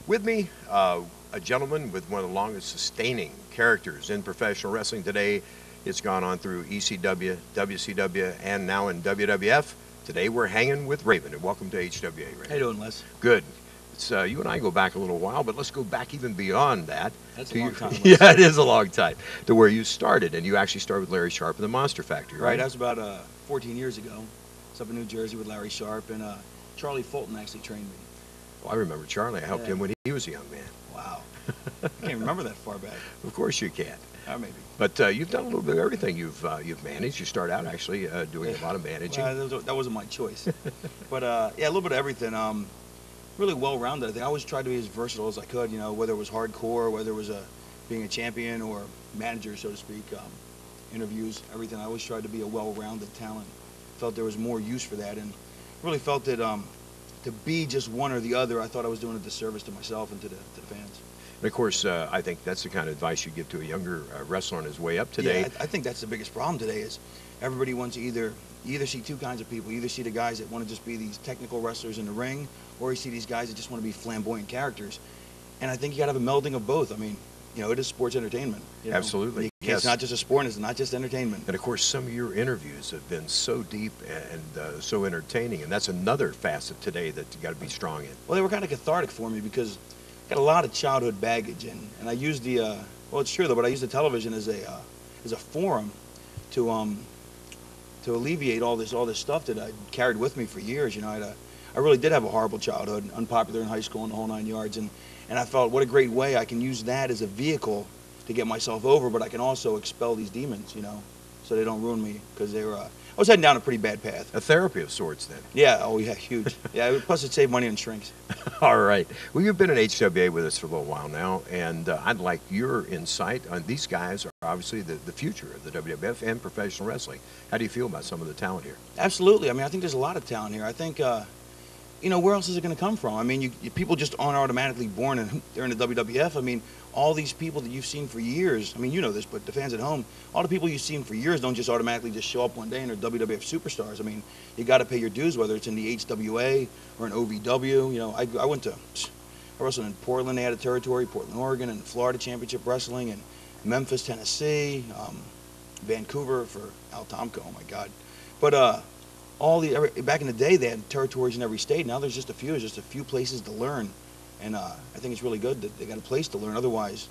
With me, a gentleman with one of the longest sustaining characters in professional wrestling today. It's gone on through ECW, WCW, and now in WWF. Today we're hanging with Raven, and welcome to HWA, Raven. How you doing, Les? Good. It's, you and I go back a little while, but let's go back even beyond that. That's a long time. Yeah, it is a long time. To where you started, and you actually started with Larry Sharp in the Monster Factory, right? Right, that was about 14 years ago. It's up in New Jersey with Larry Sharp, and Charlie Fulton actually trained me. Well, I remember Charlie. I helped him when he was a young man. Wow. I can't remember that far back. Of course you can. Maybe. But you've done a little bit of everything. You've managed. You start out actually doing a lot of managing. That wasn't my choice. But yeah, a little bit of everything. Really well-rounded. I think I always tried to be as versatile as I could. You know, whether it was hardcore, whether it was being a champion or manager, so to speak, interviews, everything. I always tried to be a well-rounded talent. Felt there was more use for that, and really felt that to be just one or the other, I thought I was doing a disservice to myself and to the fans. And of course, I think that's the kind of advice you give to a younger wrestler on his way up today. Yeah, I think that's the biggest problem today is everybody wants to either see two kinds of people. You either see the guys that want to just be these technical wrestlers in the ring, or you see these guys that just want to be flamboyant characters. And I think you got to have a melding of both. I mean, you know, it is sports entertainment. You know? Absolutely. It's not just a sport, and it's not just entertainment. And of course, some of your interviews have been so deep and so entertaining, and that's another facet today that you got to be strong in. Well, they were kind of cathartic for me because I got a lot of childhood baggage, and I used the well, it's true though, but I used the television as a forum to alleviate all this stuff that I carried with me for years. You know, I really did have a horrible childhood, unpopular in high school and the whole 9 yards, and I felt what a great way I can use that as a vehicle to get myself over, but I can also expel these demons, you know, so they don't ruin me, because they were, I was heading down a pretty bad path. A therapy of sorts, then. Yeah, oh yeah, huge. Yeah, plus it saved money on shrinks. All right. Well, you've been in HWA with us for a little while now, and I'd like your insight on these guys are obviously the future of the WWF and professional wrestling. How do you feel about some of the talent here? Absolutely. I mean, I think there's a lot of talent here. I think, you know, where else is it going to come from? I mean, people just aren't automatically born and they're in the WWF. I mean, all these people that you've seen for years, I mean, you know this, but the fans at home, all the people you've seen for years don't just automatically just show up one day and they're WWF superstars. I mean, you got to pay your dues, whether it's in the HWA or an OVW. You know, I wrestled in Portland, they had a territory, Portland, Oregon, and Florida Championship Wrestling, and Memphis, Tennessee, Vancouver for Al Tomko, oh my God. But back in the day, they had territories in every state. Now there's just a few. There's just a few places to learn, and I think it's really good that they got a place to learn. Otherwise,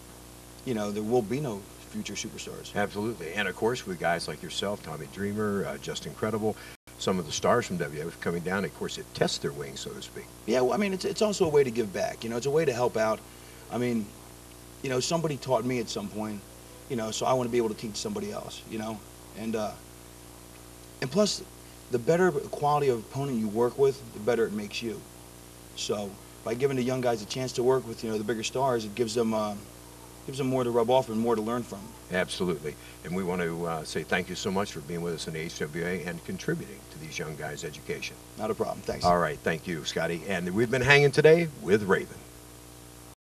you know, there will be no future superstars. Absolutely, and of course with guys like yourself, Tommy Dreamer, Just Incredible, some of the stars from WWF coming down. Of course, it tests their wings, so to speak. Yeah, well, I mean, it's also a way to give back. You know, it's a way to help out. I mean, you know, somebody taught me at some point. You know, so I want to be able to teach somebody else. You know, and plus, the better quality of opponent you work with, the better it makes you. So by giving the young guys a chance to work with, you know, the bigger stars, it gives them more to rub off and more to learn from. Absolutely. And we want to say thank you so much for being with us in the HWA and contributing to these young guys' education. Not a problem. Thanks. All right. Thank you, Scotty. And we've been hanging today with Raven.